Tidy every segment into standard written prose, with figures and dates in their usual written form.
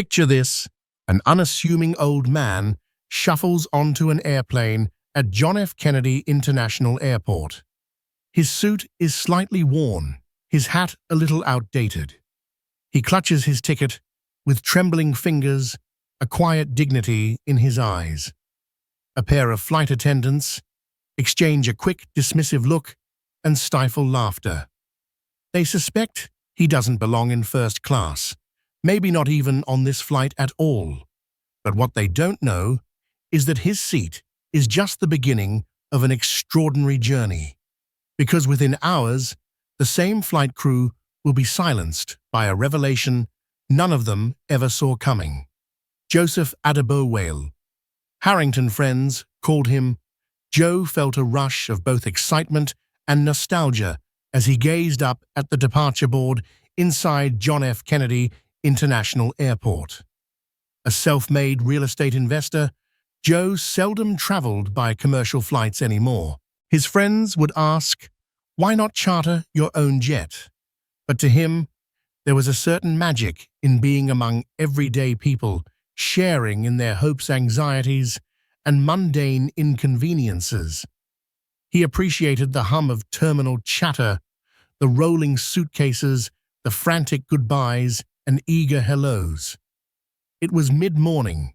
Picture this: an unassuming old man shuffles onto an airplane at John F. Kennedy International Airport. His suit is slightly worn, his hat a little outdated. He clutches his ticket with trembling fingers, a quiet dignity in his eyes. A pair of flight attendants exchange a quick, dismissive look and stifle laughter. They suspect he doesn't belong in first class, maybe not even on this flight at all. But what they don't know is that his seat is just the beginning of an extraordinary journey. Because within hours, the same flight crew will be silenced by a revelation none of them ever saw coming. Joseph Adebowale. Harrington friends called him. Joe felt a rush of both excitement and nostalgia as he gazed up at the departure board inside John F. Kennedy International Airport. A self-made real estate investor, Joe seldom traveled by commercial flights anymore. His friends would ask, "Why not charter your own jet?" But to him, there was a certain magic in being among everyday people, sharing in their hopes, anxieties, and mundane inconveniences. He appreciated the hum of terminal chatter, the rolling suitcases, the frantic goodbyes, and eager hellos. It was mid-morning.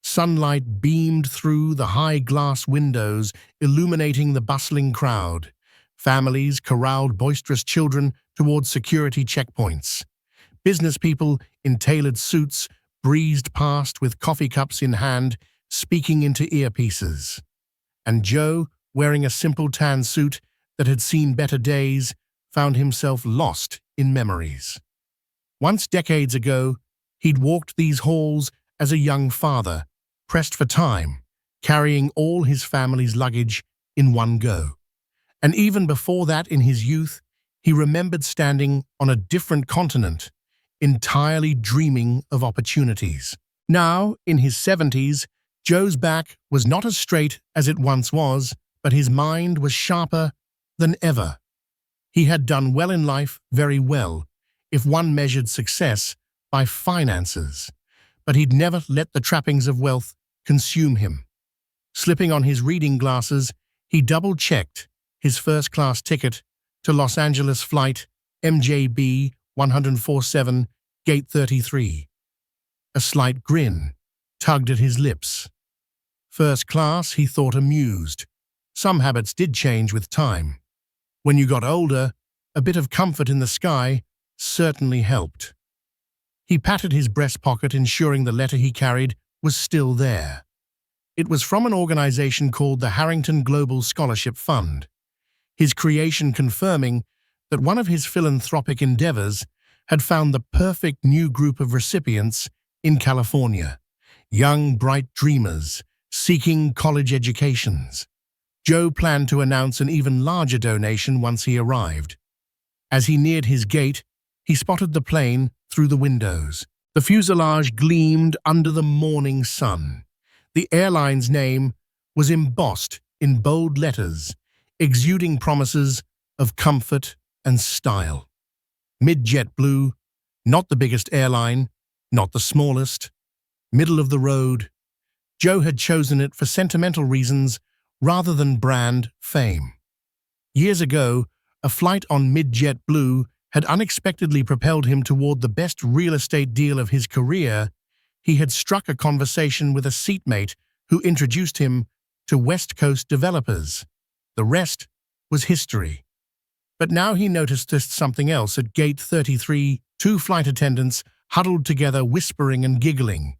Sunlight beamed through the high glass windows, illuminating the bustling crowd. Families corralled boisterous children towards security checkpoints. Business people in tailored suits breezed past with coffee cups in hand, speaking into earpieces. And Joe, wearing a simple tan suit that had seen better days, found himself lost in memories. Once decades ago, he'd walked these halls as a young father, pressed for time, carrying all his family's luggage in one go. And even before that, in his youth, he remembered standing on a different continent, entirely dreaming of opportunities. Now, in his 70s, Joe's back was not as straight as it once was, but his mind was sharper than ever. He had done well in life, very well, if one measured success by finances, but he'd never let the trappings of wealth consume him. Slipping on his reading glasses, he double-checked his first-class ticket to Los Angeles flight MJB 1047, Gate 33. A slight grin tugged at his lips. First class, he thought, amused. Some habits did change with time. When you got older, a bit of comfort in the sky certainly helped. He patted his breast pocket, ensuring the letter he carried was still there. It was from an organization called the Harrington Global Scholarship Fund, his creation confirming that one of his philanthropic endeavors had found the perfect new group of recipients in California, young, bright dreamers seeking college educations. Joe planned to announce an even larger donation once he arrived. As he neared his gate, he spotted the plane through the windows. The fuselage gleamed under the morning sun. The airline's name was embossed in bold letters, exuding promises of comfort and style. Mid-jet blue, not the biggest airline, not the smallest, middle of the road. Joe had chosen it for sentimental reasons rather than brand fame. Years ago, a flight on mid-jet blue had unexpectedly propelled him toward the best real estate deal of his career. He had struck a conversation with a seatmate who introduced him to West Coast developers. The rest was history. But now he noticed just something else. At Gate 33, two flight attendants huddled together, whispering and giggling.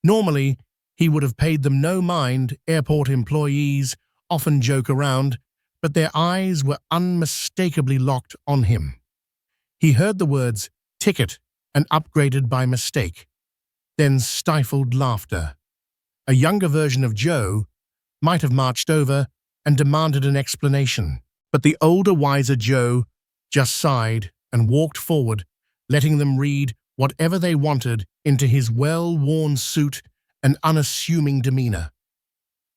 Normally, he would have paid them no mind. Airport employees often joke around, but their eyes were unmistakably locked on him. He heard the words "ticket" and "upgraded by mistake," then stifled laughter. A younger version of Joe might have marched over and demanded an explanation, but the older, wiser Joe just sighed and walked forward, letting them read whatever they wanted into his well-worn suit and unassuming demeanor.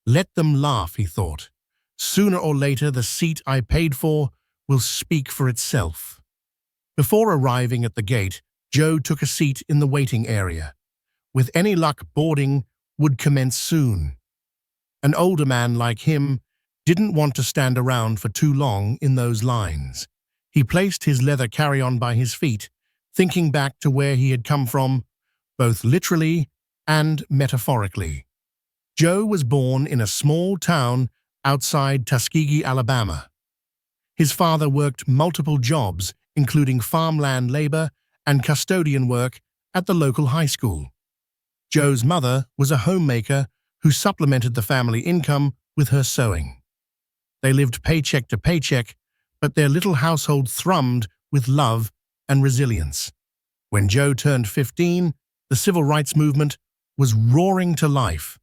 Let them laugh, he thought. Sooner or later, the seat I paid for will speak for itself. Before arriving at the gate, Joe took a seat in the waiting area. With any luck, boarding would commence soon. An older man like him didn't want to stand around for too long in those lines. He placed his leather carry-on by his feet, thinking back to where he had come from, both literally and metaphorically. Joe was born in a small town outside Tuskegee, Alabama. His father worked multiple jobs, including farmland labor and custodian work at the local high school. Joe's mother was a homemaker who supplemented the family income with her sewing. They lived paycheck to paycheck, but their little household thrummed with love and resilience. When Joe turned 15, the civil rights movement was roaring to life.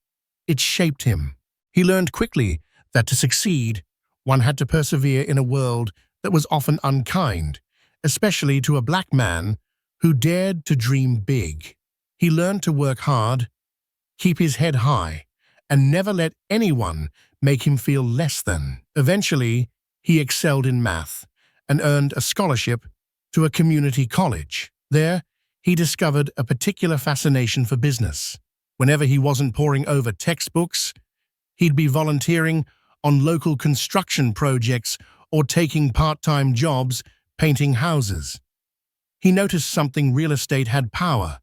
It shaped him. He learned quickly that to succeed, one had to persevere in a world that was often unkind, especially to a black man who dared to dream big. He learned to work hard, keep his head high, and never let anyone make him feel less than. Eventually, he excelled in math and earned a scholarship to a community college. There, he discovered a particular fascination for business. Whenever he wasn't poring over textbooks, he'd be volunteering on local construction projects or taking part-time jobs painting houses. He noticed something: real estate had power.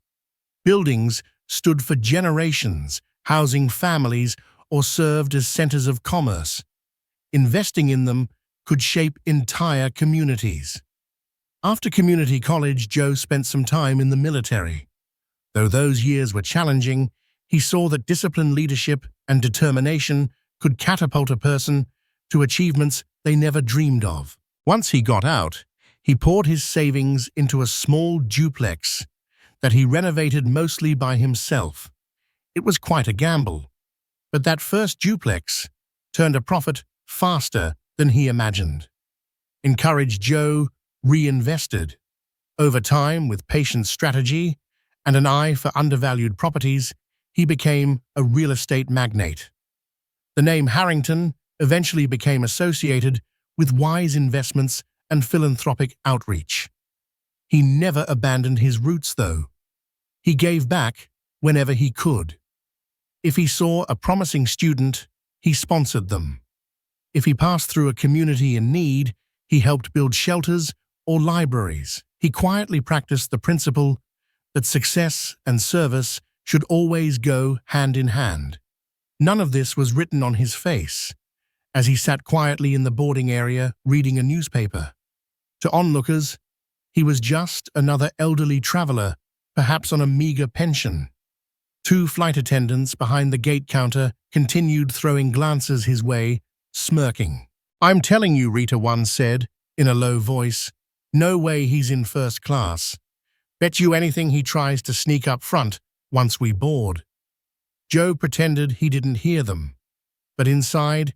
Buildings stood for generations, housing families, or served as centers of commerce. Investing in them could shape entire communities. After community college, Joe spent some time in the military. Though those years were challenging, he saw that disciplined leadership and determination could catapult a person to achievements they never dreamed of. Once he got out, he poured his savings into a small duplex that he renovated mostly by himself. It was quite a gamble, but that first duplex turned a profit faster than he imagined. Encouraged, Joe reinvested. Over time, with patient strategy and an eye for undervalued properties, he became a real estate magnate. The name Harrington eventually became associated with wise investments and philanthropic outreach. He never abandoned his roots, though. He gave back whenever he could. If he saw a promising student, he sponsored them. If he passed through a community in need, he helped build shelters or libraries. He quietly practiced the principle that success and service should always go hand in hand. None of this was written on his face, as he sat quietly in the boarding area reading a newspaper. To onlookers, he was just another elderly traveler, perhaps on a meager pension. Two flight attendants behind the gate counter continued throwing glances his way, smirking. "I'm telling you," Rita once said, in a low voice, "no way he's in first class. Bet you anything he tries to sneak up front once we board." Joe pretended he didn't hear them, but inside,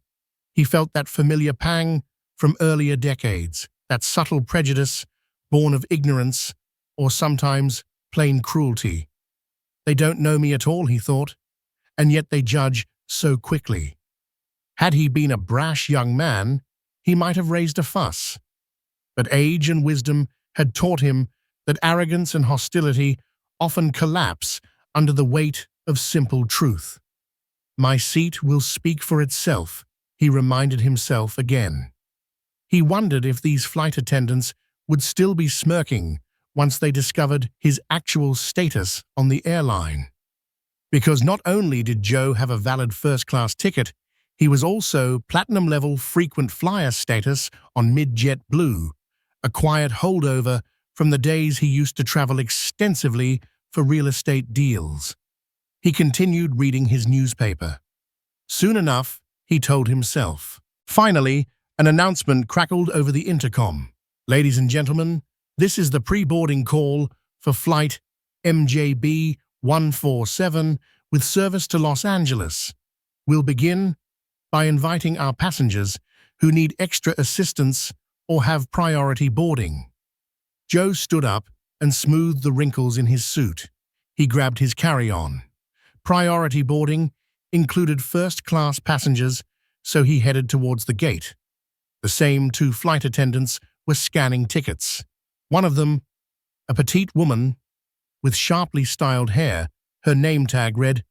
he felt that familiar pang from earlier decades, that subtle prejudice born of ignorance or sometimes plain cruelty. They don't know me at all, he thought, and yet they judge so quickly. Had he been a brash young man, he might have raised a fuss. But age and wisdom had taught him that arrogance and hostility often collapse under the weight of simple truth. "My seat will speak for itself," he reminded himself again. He wondered if these flight attendants would still be smirking once they discovered his actual status on the airline. Because not only did Joe have a valid first-class ticket, he was also platinum-level frequent flyer status on Mid-Jet Blue, a quiet holdover from the days he used to travel extensively for real estate deals. He continued reading his newspaper. Soon enough, he told himself. Finally, an announcement crackled over the intercom. "Ladies and gentlemen, this is the pre-boarding call for flight MJB 147 with service to Los Angeles. We'll begin by inviting our passengers who need extra assistance or have priority boarding." Joe stood up and smoothed the wrinkles in his suit. He grabbed his carry-on. Priority boarding included first-class passengers, so he headed towards the gate. The same two flight attendants were scanning tickets. One of them, a petite woman with sharply styled hair, Her name tag read.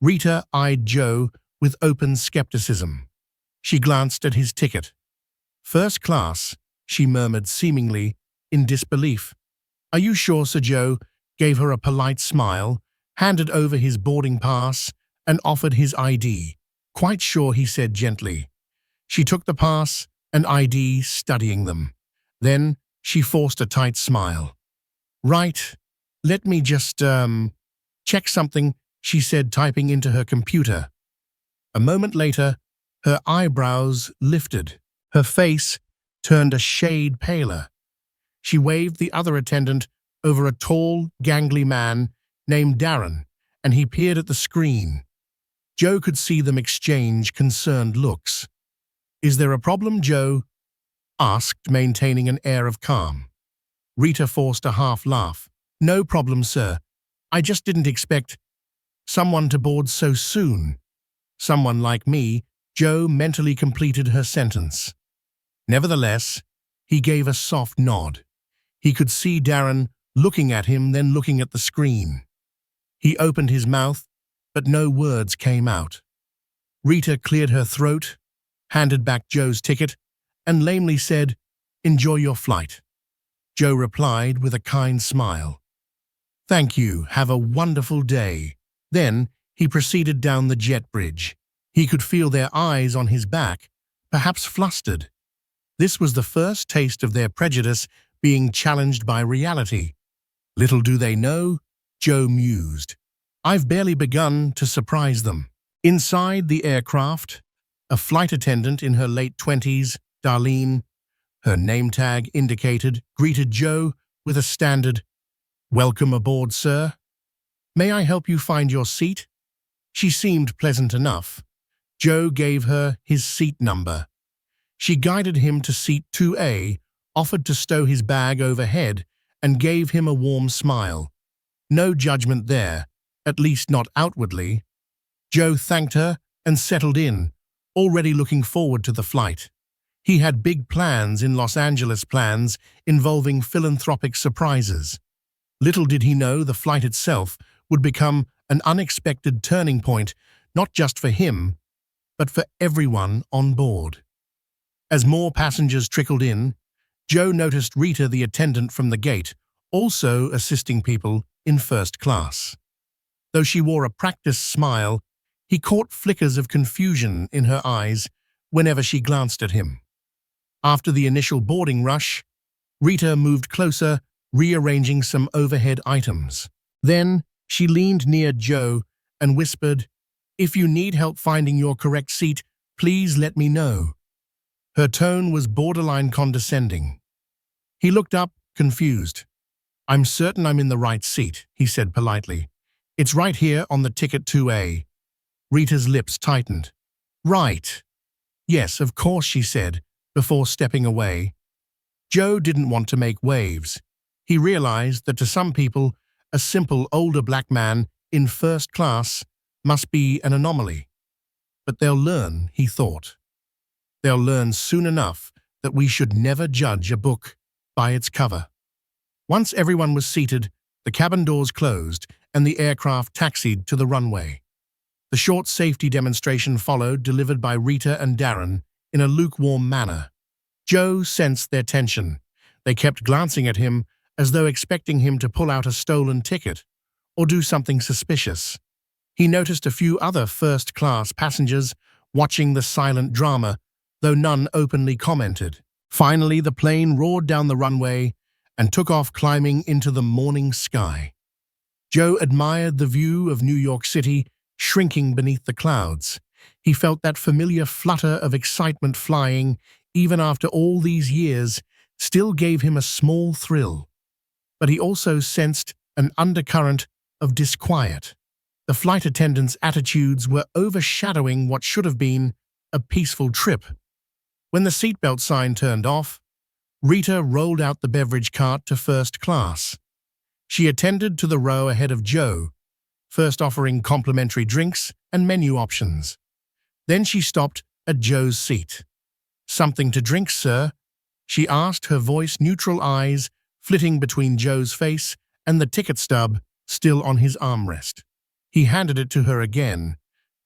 Rita eyed Joe with open skepticism. She glanced at his ticket. First class, she murmured seemingly in disbelief. Are you sure, Sir Joe? Gave her a polite smile, handed over his boarding pass, and offered his ID. Quite sure, he said gently. She took the pass and ID, studying them. Then she forced a tight smile. Right, let me just, check something, she said, typing into her computer. A moment later, her eyebrows lifted. Her face turned a shade paler. She waved the other attendant over a tall, gangly man named Darren, and he peered at the screen. Joe could see them exchange concerned looks. Is there a problem, Joe? Asked, maintaining an air of calm. Rita forced a half laugh. No problem, sir. I just didn't expect someone to board so soon. Someone like me, Joe mentally completed her sentence. Nevertheless, he gave a soft nod. He could see Darren looking at him, then looking at the screen. He opened his mouth, but no words came out. Rita cleared her throat, handed back Joe's ticket, and lamely said, "Enjoy your flight." Joe replied with a kind smile. "Thank you, have a wonderful day." Then he proceeded down the jet bridge. He could feel their eyes on his back, perhaps flustered. This was the first taste of their prejudice being challenged by reality. Little do they know, Joe mused. I've barely begun to surprise them. Inside the aircraft, a flight attendant in her late 20s, Darlene, her name tag indicated, greeted Joe with a standard, "Welcome aboard, sir. May I help you find your seat?" She seemed pleasant enough. Joe gave her his seat number. She guided him to seat 2A, offered to stow his bag overhead, and gave him a warm smile. No judgment there, at least not outwardly. Joe thanked her and settled in, already looking forward to the flight. He had big plans in Los Angeles, plans involving philanthropic surprises. Little did he know the flight itself would become an unexpected turning point, not just for him, but for everyone on board. As more passengers trickled in, Joe noticed Rita, the attendant from the gate, also assisting people in first class. Though she wore a practiced smile, he caught flickers of confusion in her eyes whenever she glanced at him. After the initial boarding rush, Rita moved closer, rearranging some overhead items. Then she leaned near Joe and whispered, "If you need help finding your correct seat, please let me know." Her tone was borderline condescending. He looked up, confused. "I'm certain I'm in the right seat," he said politely. "It's right here on the ticket 2A. Rita's lips tightened. "Right. Yes, of course," she said, before stepping away. Joe didn't want to make waves. He realized that to some people, a simple older black man in first class must be an anomaly. But they'll learn, he thought. They'll learn soon enough that we should never judge a book by its cover. Once everyone was seated, the cabin doors closed and the aircraft taxied to the runway. The short safety demonstration followed, delivered by Rita and Darren in a lukewarm manner. Joe sensed their tension. They kept glancing at him as though expecting him to pull out a stolen ticket or do something suspicious. He noticed a few other first-class passengers watching the silent drama, though none openly commented. Finally, the plane roared down the runway and took off, climbing into the morning sky. Joe admired the view of New York City shrinking beneath the clouds. He felt that familiar flutter of excitement. Flying, even after all these years, still gave him a small thrill. But he also sensed an undercurrent of disquiet. The flight attendants' attitudes were overshadowing what should have been a peaceful trip. When the seatbelt sign turned off, Rita rolled out the beverage cart to first class. She attended to the row ahead of Joe, first offering complimentary drinks and menu options. Then she stopped at Joe's seat. "Something to drink, sir?" she asked, her voice neutral, eyes flitting between Joe's face and the ticket stub still on his armrest. He handed it to her again,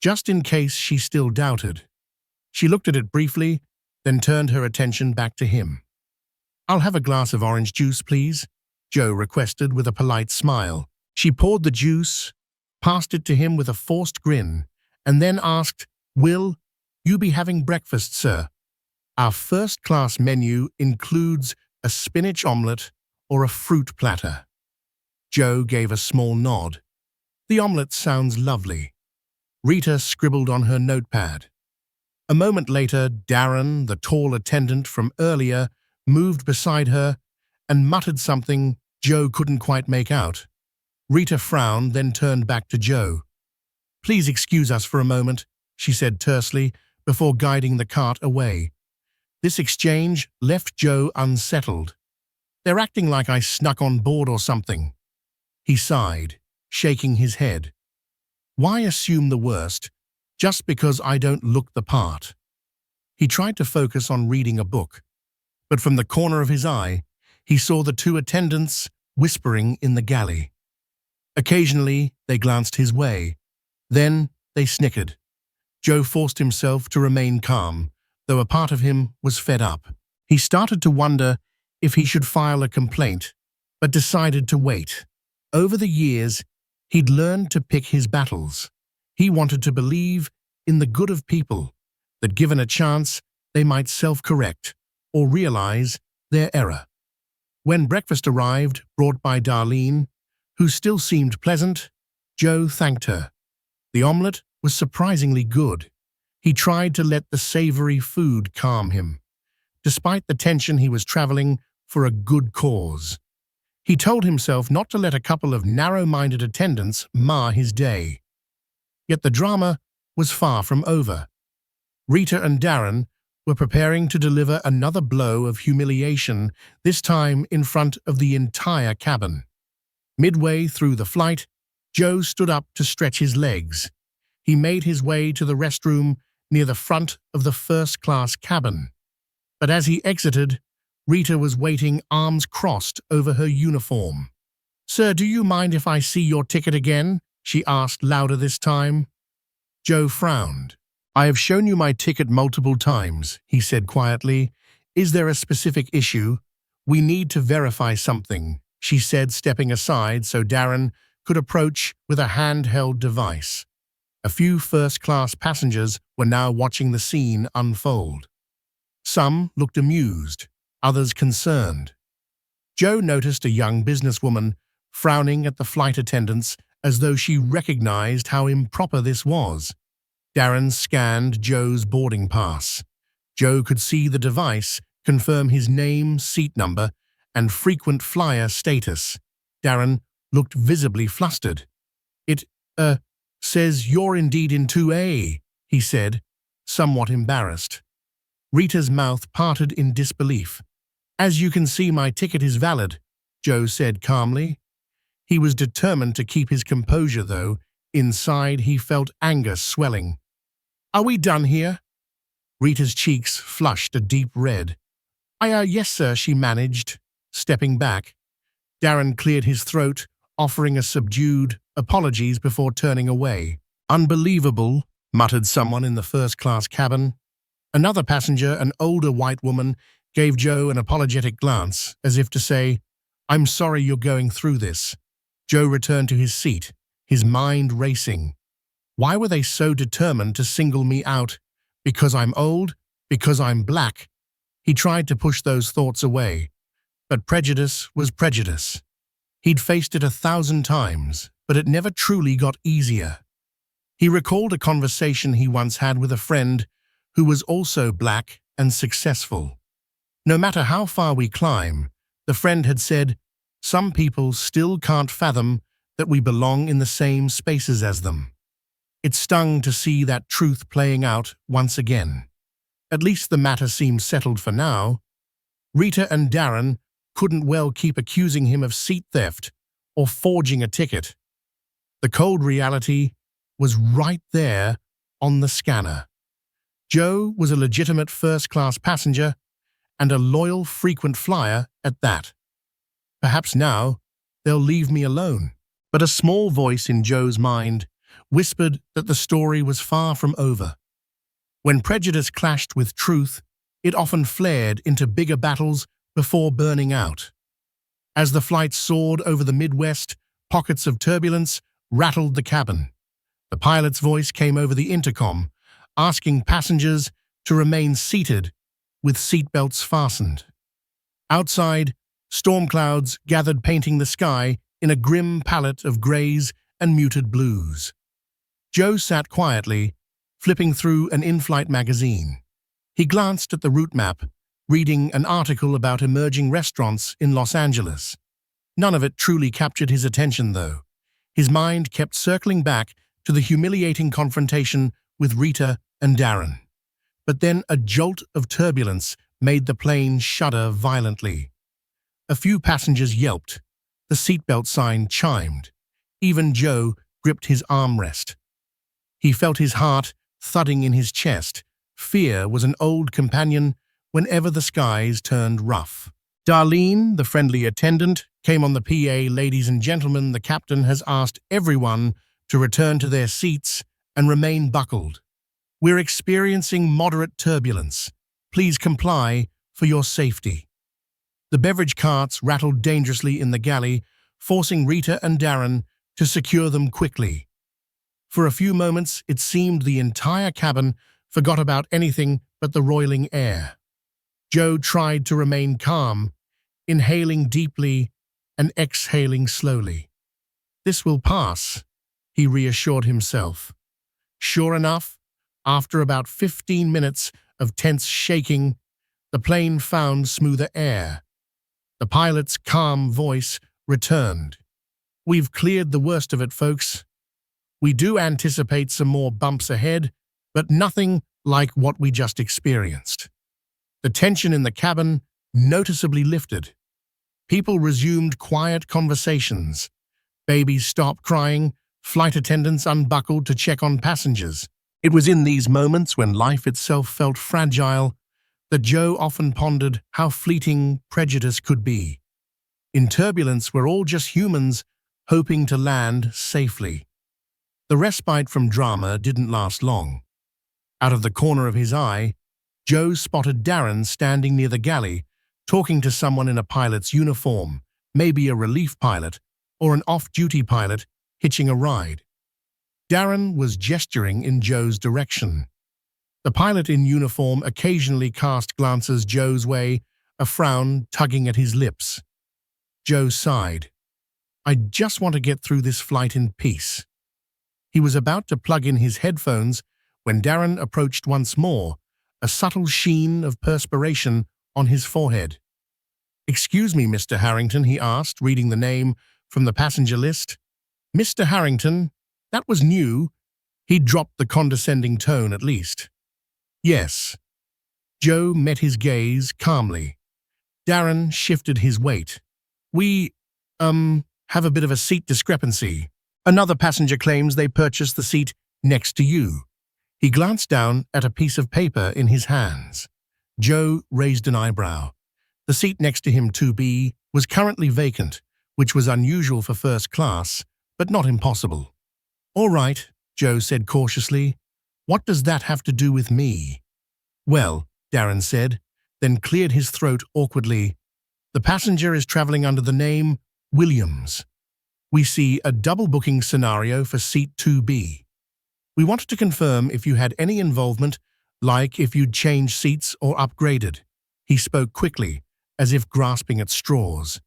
just in case she still doubted. She looked at it briefly, then turned her attention back to him. "I'll have a glass of orange juice, please," Joe requested with a polite smile. She poured the juice, passed it to him with a forced grin, and then asked, "Will you be having breakfast, sir? Our first-class menu includes a spinach omelette or a fruit platter." Joe gave a small nod. "The omelette sounds lovely." Rita scribbled on her notepad. A moment later, Darren, the tall attendant from earlier, moved beside her and muttered something Joe couldn't quite make out. Rita frowned, then turned back to Joe. "Please excuse us for a moment," she said tersely, before guiding the cart away. This exchange left Joe unsettled. "They're acting like I snuck on board or something." He sighed, shaking his head. "Why assume the worst, just because I don't look the part?" He tried to focus on reading a book, but from the corner of his eye, he saw the two attendants whispering in the galley. Occasionally, they glanced his way. Then they snickered. Joe forced himself to remain calm, though a part of him was fed up. He started to wonder if he should file a complaint, but decided to wait. Over the years, he'd learned to pick his battles. He wanted to believe in the good of people, that given a chance, they might self-correct or realize their error. When breakfast arrived, brought by Darlene, who still seemed pleasant, Joe thanked her. The omelette was surprisingly good. He tried to let the savory food calm him. Despite the tension, he was traveling for a good cause. He told himself not to let a couple of narrow-minded attendants mar his day. Yet the drama was far from over. Rita and Darren were preparing to deliver another blow of humiliation, this time in front of the entire cabin. Midway through the flight, Joe stood up to stretch his legs. He made his way to the restroom near the front of the first-class cabin. But as he exited, Rita was waiting, arms crossed over her uniform. "Sir, do you mind if I see your ticket again?" she asked, louder this time. Joe frowned. "I have shown you my ticket multiple times," he said quietly. "Is there a specific issue? We need to verify something," she said, stepping aside so Darren could approach with a handheld device. A few first-class passengers were now watching the scene unfold. Some looked amused, others concerned. Joe noticed a young businesswoman frowning at the flight attendants as though she recognized how improper this was. Darren scanned Joe's boarding pass. Joe could see the device confirm his name, seat number, and frequent flyer status. Darren looked visibly flustered. "It, says you're indeed in 2A, he said, somewhat embarrassed. Rita's mouth parted in disbelief. "As you can see, my ticket is valid," Joe said calmly. He was determined to keep his composure, though. Inside, he felt anger swelling. "Are we done here?" Rita's cheeks flushed a deep red. Yes, sir," she managed, stepping back. Darren cleared his throat, offering a subdued apologies before turning away. "Unbelievable," muttered someone in the first-class cabin. Another passenger, an older white woman, gave Joe an apologetic glance, as if to say, "I'm sorry you're going through this." Joe returned to his seat, his mind racing. Why were they so determined to single me out? Because I'm old? Because I'm black? He tried to push those thoughts away, but prejudice was prejudice. He'd faced it 1,000 times, but it never truly got easier. He recalled a conversation he once had with a friend who was also black and successful. No matter how far we climb, the friend had said, some people still can't fathom that we belong in the same spaces as them. It stung to see that truth playing out once again. At least the matter seemed settled for now. Rita and Darren couldn't well keep accusing him of seat theft or forging a ticket. The cold reality was right there on the scanner. Joe was a legitimate first-class passenger and a loyal frequent flyer at that. Perhaps now they'll leave me alone. But a small voice in Joe's mind whispered that the story was far from over. When prejudice clashed with truth, it often flared into bigger battles before burning out. As the flight soared over the Midwest, pockets of turbulence rattled the cabin. The pilot's voice came over the intercom, asking passengers to remain seated with seatbelts fastened. Outside, storm clouds gathered, painting the sky in a grim palette of grays and muted blues. Joe sat quietly, flipping through an in-flight magazine. He glanced at the route map, reading an article about emerging restaurants in Los Angeles. None of it truly captured his attention, though. His mind kept circling back to the humiliating confrontation with Rita and Darren. But then a jolt of turbulence made the plane shudder violently. A few passengers yelped. The seatbelt sign chimed. Even Joe gripped his armrest. He felt his heart thudding in his chest. Fear was an old companion whenever the skies turned rough. Darlene, the friendly attendant, came on the PA. Ladies and gentlemen, the captain has asked everyone to return to their seats and remain buckled. We're experiencing moderate turbulence. Please comply for your safety. The beverage carts rattled dangerously in the galley, forcing Rita and Darren to secure them quickly. For a few moments, it seemed the entire cabin forgot about anything but the roiling air. Joe tried to remain calm, inhaling deeply and exhaling slowly. "This will pass," he reassured himself. Sure enough, after about 15 minutes of tense shaking, the plane found smoother air. The pilot's calm voice returned. "We've cleared the worst of it, folks. We do anticipate some more bumps ahead, but nothing like what we just experienced." The tension in the cabin noticeably lifted. People resumed quiet conversations. Babies stopped crying, flight attendants unbuckled to check on passengers. It was in these moments, when life itself felt fragile, that Joe often pondered how fleeting prejudice could be. In turbulence, we're all just humans hoping to land safely. The respite from drama didn't last long. Out of the corner of his eye, Joe spotted Darren standing near the galley, talking to someone in a pilot's uniform, maybe a relief pilot or an off-duty pilot hitching a ride. Darren was gesturing in Joe's direction. The pilot in uniform occasionally cast glances Joe's way, a frown tugging at his lips. Joe sighed. "I just want to get through this flight in peace." He was about to plug in his headphones when Darren approached once more, a subtle sheen of perspiration on his forehead. "Excuse me, Mr. Harrington," he asked, reading the name from the passenger list. "Mr. Harrington, that was new." He dropped the condescending tone at least. "Yes." Joe met his gaze calmly. Darren shifted his weight. "We, have a bit of a seat discrepancy. Another passenger claims they purchased the seat next to you." He glanced down at a piece of paper in his hands. Joe raised an eyebrow. The seat next to him, 2B, was currently vacant, which was unusual for first class, but not impossible. "All right," Joe said cautiously. "What does that have to do with me?" "Well," Darren said, then cleared his throat awkwardly. "The passenger is traveling under the name Williams. We see a double booking scenario for seat 2B. We wanted to confirm if you had any involvement, like if you'd changed seats or upgraded." He spoke quickly, as if grasping at straws.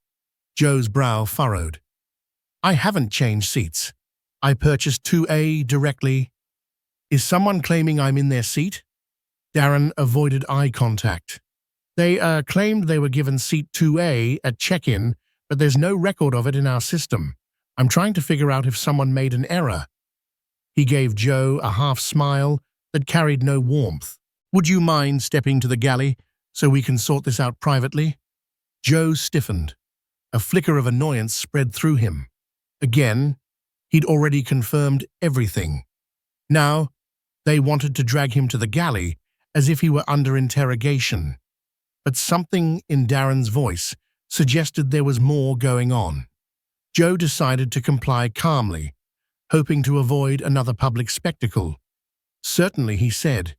Joe's brow furrowed. "I haven't changed seats. I purchased 2A directly." "Is someone claiming I'm in their seat?" Darren avoided eye contact. "They claimed they were given seat 2A at check-in, but there's no record of it in our system. I'm trying to figure out if someone made an error." He gave Joe a half-smile that carried no warmth. "Would you mind stepping to the galley so we can sort this out privately?" Joe stiffened. A flicker of annoyance spread through him. Again, he'd already confirmed everything. Now, they wanted to drag him to the galley as if he were under interrogation. But something in Darren's voice suggested there was more going on. Joe decided to comply calmly. hoping to avoid another public spectacle. Certainly, he said.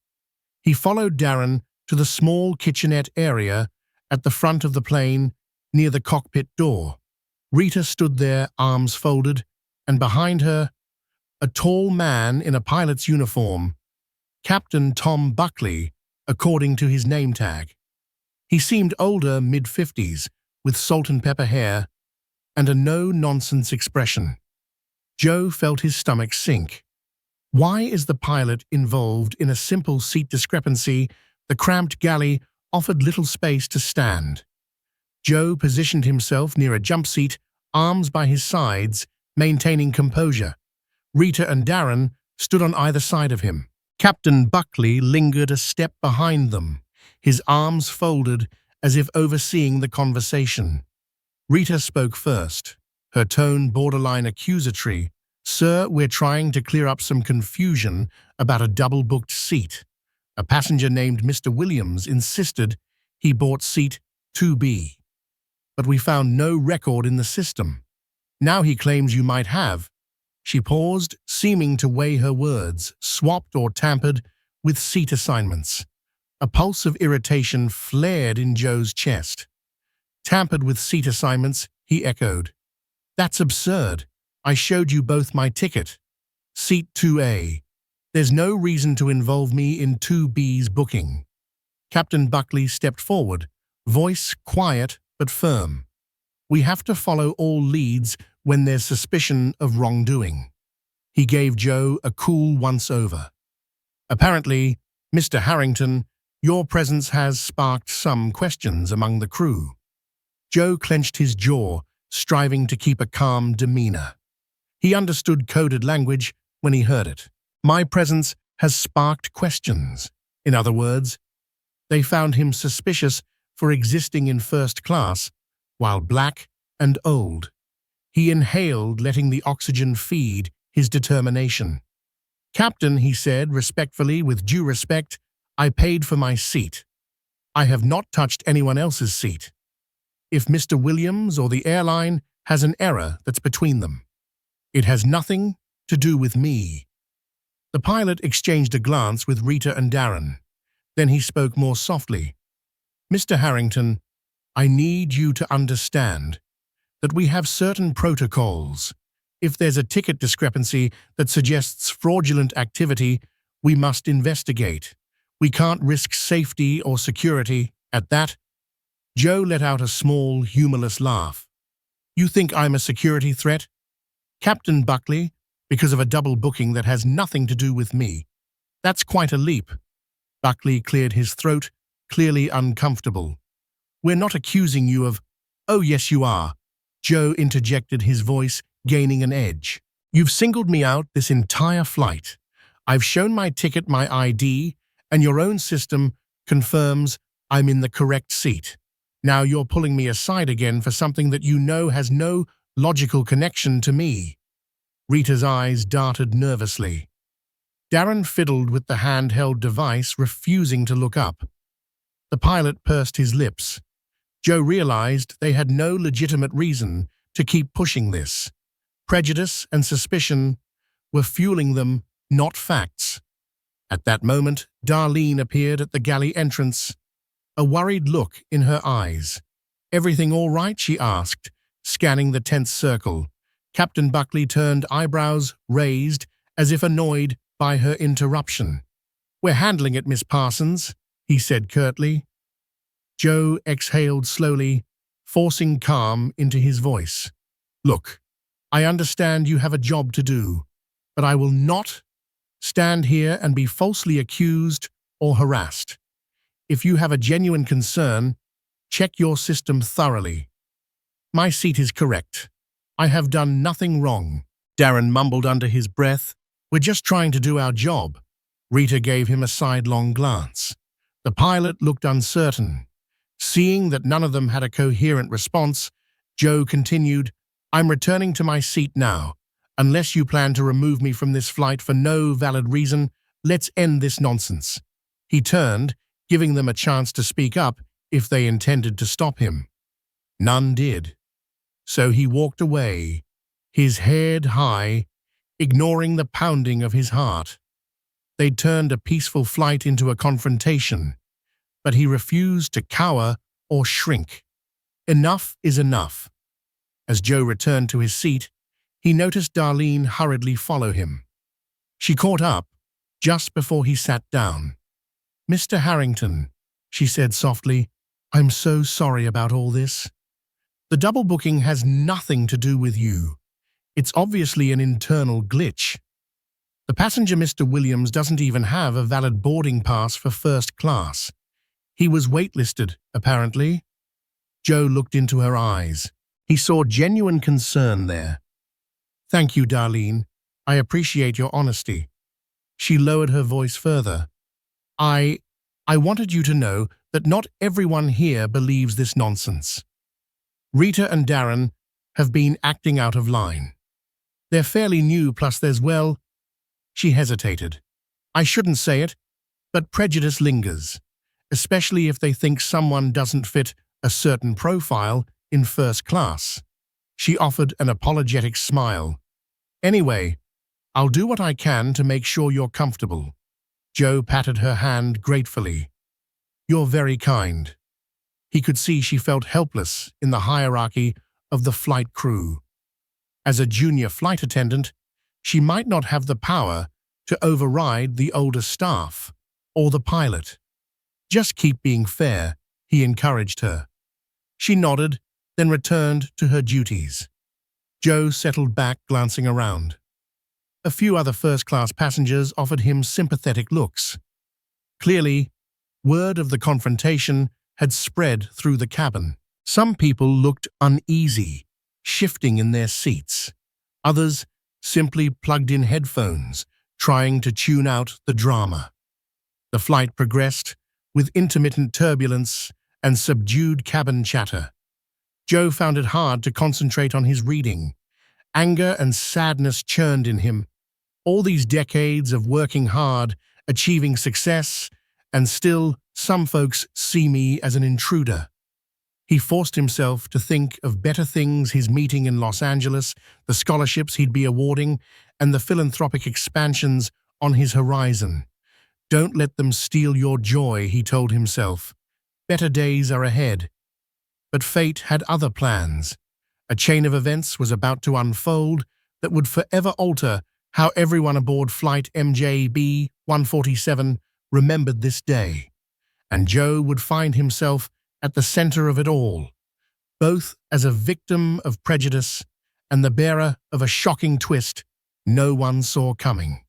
He followed Darren to the small kitchenette area at the front of the plane near the cockpit door. Rita stood there, arms folded, and behind her, a tall man in a pilot's uniform, Captain Tom Buckley, according to his name tag. He seemed older, mid-50s, with salt and pepper hair and a no-nonsense expression. Joe felt his stomach sink. Why is the pilot involved in a simple seat discrepancy? The cramped galley offered little space to stand. Joe positioned himself near a jump seat, arms by his sides, maintaining composure. Rita and Darren stood on either side of him. Captain Buckley lingered a step behind them, his arms folded as if overseeing the conversation. Rita spoke first, her tone borderline accusatory. "Sir, we're trying to clear up some confusion about a double-booked seat. A passenger named Mr. Williams insisted he bought seat 2B. But we found no record in the system. Now he claims you might have." She paused, seeming to weigh her words, "swapped or tampered with seat assignments." A pulse of irritation flared in Joe's chest. "Tampered with seat assignments," he echoed. "That's absurd. I showed you both my ticket. Seat 2A. There's no reason to involve me in 2B's booking." Captain Buckley stepped forward, voice quiet but firm. "We have to follow all leads when there's suspicion of wrongdoing." He gave Joe a cool once-over. "Apparently, Mr. Harrington, your presence has sparked some questions among the crew." Joe clenched his jaw, striving to keep a calm demeanor. He understood coded language when he heard it. My presence has sparked questions. In other words, they found him suspicious for existing in first class while black and old. He inhaled, letting the oxygen feed his determination. "Captain," he said respectfully, "with due respect, I paid for my seat. I have not touched anyone else's seat. If Mr. Williams or the airline has an error, that's between them. It has nothing to do with me." The pilot exchanged a glance with Rita and Darren. Then he spoke more softly. "Mr. Harrington, I need you to understand that we have certain protocols. If there's a ticket discrepancy that suggests fraudulent activity, we must investigate. We can't risk safety or security." At that, Joe let out a small, humorless laugh. "You think I'm a security threat, Captain Buckley, because of a double booking that has nothing to do with me? That's quite a leap." Buckley cleared his throat, clearly uncomfortable. "We're not accusing you of—" "Oh, yes, you are," Joe interjected, his voice gaining an edge. "You've singled me out this entire flight. I've shown my ticket, my ID, and your own system confirms I'm in the correct seat. Now you're pulling me aside again for something that you know has no logical connection to me." Rita's eyes darted nervously. Darren fiddled with the handheld device, refusing to look up. The pilot pursed his lips. Joe realized they had no legitimate reason to keep pushing this. Prejudice and suspicion were fueling them, not facts. At that moment, Darlene appeared at the galley entrance, a worried look in her eyes. "Everything all right?" she asked, scanning the tense circle. Captain Buckley turned, eyebrows raised, as if annoyed by her interruption. "We're handling it, Miss Parsons," he said curtly. Joe exhaled slowly, forcing calm into his voice. "Look, I understand you have a job to do, but I will not stand here and be falsely accused or harassed. If you have a genuine concern, check your system thoroughly. My seat is correct. I have done nothing wrong." Darren mumbled under his breath, "We're just trying to do our job." Rita gave him a sidelong glance. The pilot looked uncertain. Seeing that none of them had a coherent response, Joe continued, "I'm returning to my seat now. Unless you plan to remove me from this flight for no valid reason, let's end this nonsense." He turned, giving them a chance to speak up if they intended to stop him. None did. So he walked away, his head high, ignoring the pounding of his heart. They'd turned a peaceful flight into a confrontation, but he refused to cower or shrink. Enough is enough. As Joe returned to his seat, he noticed Darlene hurriedly follow him. She caught up just before he sat down. "Mr. Harrington," she said softly, "I'm so sorry about all this. The double booking has nothing to do with you. It's obviously an internal glitch. The passenger, Mr. Williams, doesn't even have a valid boarding pass for first class. He was waitlisted, apparently." Joe looked into her eyes. He saw genuine concern there. "Thank you, Darlene. I appreciate your honesty." She lowered her voice further. I wanted you to know that not everyone here believes this nonsense. Rita and Darren have been acting out of line. They're fairly new, plus there's, well," she hesitated. "I shouldn't say it, but prejudice lingers, especially if they think someone doesn't fit a certain profile in first class." She offered an apologetic smile. "Anyway, I'll do what I can to make sure you're comfortable." Joe patted her hand gratefully. "You're very kind." He could see she felt helpless in the hierarchy of the flight crew. As a junior flight attendant, she might not have the power to override the older staff or the pilot. "Just keep being fair," he encouraged her. She nodded, then returned to her duties. Joe settled back, glancing around. A few other first-class passengers offered him sympathetic looks. Clearly, word of the confrontation had spread through the cabin. Some people looked uneasy, shifting in their seats. Others simply plugged in headphones, trying to tune out the drama. The flight progressed with intermittent turbulence and subdued cabin chatter. Joe found it hard to concentrate on his reading. Anger and sadness churned in him. All these decades of working hard, achieving success, and still some folks see me as an intruder. He forced himself to think of better things: his meeting in Los Angeles, the scholarships he'd be awarding, and the philanthropic expansions on his horizon. "Don't let them steal your joy," he told himself. "Better days are ahead." But fate had other plans. A chain of events was about to unfold that would forever alter how everyone aboard Flight MJB 147 remembered this day. And Joe would find himself at the center of it all, both as a victim of prejudice and the bearer of a shocking twist no one saw coming.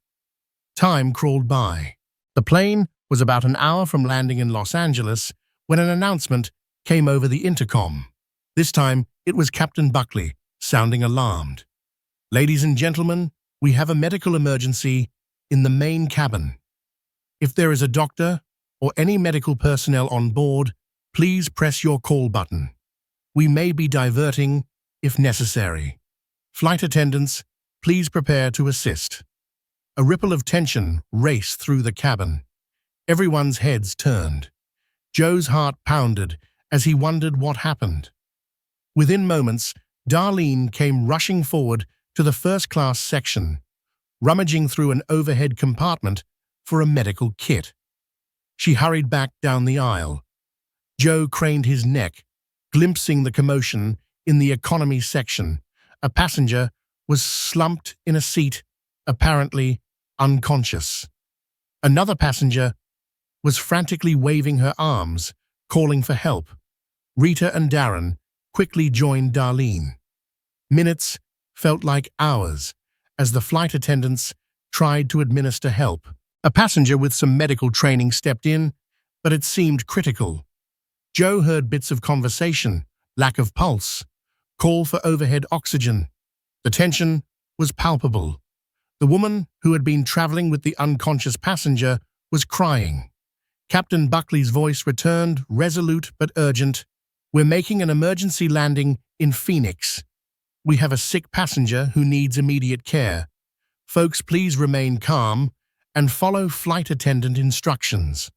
Time crawled by. The plane was about an hour from landing in Los Angeles when an announcement came over the intercom. This time, it was Captain Buckley, sounding alarmed. "Ladies and gentlemen, we have a medical emergency in the main cabin. If there is a doctor or any medical personnel on board, please press your call button. We may be diverting if necessary. Flight attendants, please prepare to assist." A ripple of tension raced through the cabin. Everyone's heads turned. Joe's heart pounded as he wondered what happened. Within moments, Darlene came rushing forward to the first-class section, rummaging through an overhead compartment for a medical kit. She hurried back down the aisle. Joe craned his neck, glimpsing the commotion in the economy section. A passenger was slumped in a seat, apparently unconscious. Another passenger was frantically waving her arms, calling for help. Rita and Darren quickly joined Darlene. Minutes felt like hours as the flight attendants tried to administer help. A passenger with some medical training stepped in, but it seemed critical. Joe heard bits of conversation, lack of pulse, call for overhead oxygen. The tension was palpable. The woman who had been traveling with the unconscious passenger was crying. Captain Buckley's voice returned, resolute but urgent. "We're making an emergency landing in Phoenix. We have a sick passenger who needs immediate care. Folks, please remain calm and follow flight attendant instructions."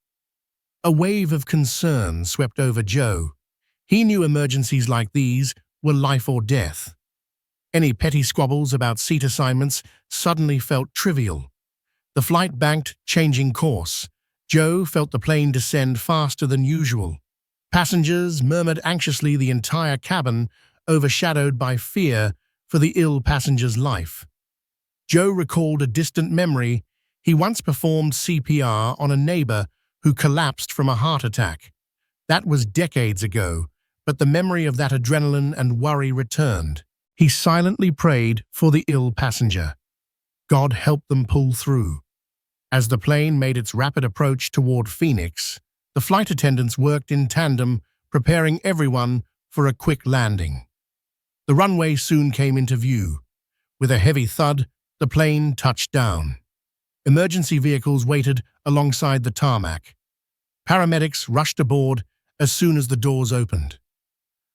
A wave of concern swept over Joe. He knew emergencies like these were life or death. Any petty squabbles about seat assignments suddenly felt trivial. The flight banked, changing course. Joe felt the plane descend faster than usual. Passengers murmured anxiously, the entire cabin overshadowed by fear for the ill passenger's life. Joe recalled a distant memory. He once performed CPR on a neighbor who collapsed from a heart attack. That was decades ago, but the memory of that adrenaline and worry returned. He silently prayed for the ill passenger. God helped them pull through. As the plane made its rapid approach toward Phoenix, the flight attendants worked in tandem, preparing everyone for a quick landing. The runway soon came into view. With a heavy thud, the plane touched down. Emergency vehicles waited alongside the tarmac. Paramedics rushed aboard as soon as the doors opened.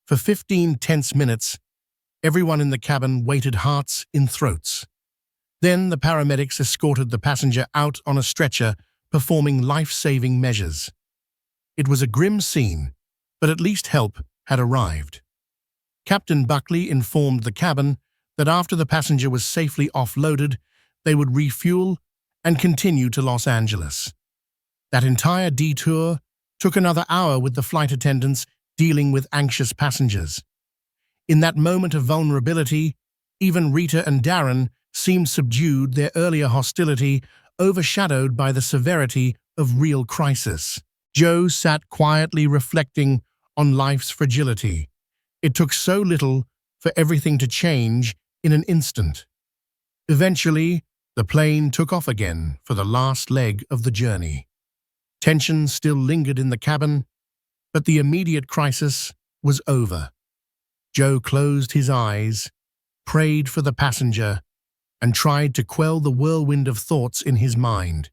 For 15 tense minutes, everyone in the cabin waited, hearts in throats. Then the paramedics escorted the passenger out on a stretcher, performing life-saving measures. It was a grim scene, but at least help had arrived. Captain Buckley informed the cabin that after the passenger was safely offloaded, they would refuel and continue to Los Angeles. That entire detour took another hour, with the flight attendants dealing with anxious passengers. In that moment of vulnerability, even Rita and Darren seemed subdued, their earlier hostility overshadowed by the severity of real crisis. Joe sat quietly reflecting on life's fragility. It took so little for everything to change in an instant. Eventually, the plane took off again for the last leg of the journey. Tension still lingered in the cabin, but the immediate crisis was over. Joe closed his eyes, prayed for the passenger, and tried to quell the whirlwind of thoughts in his mind.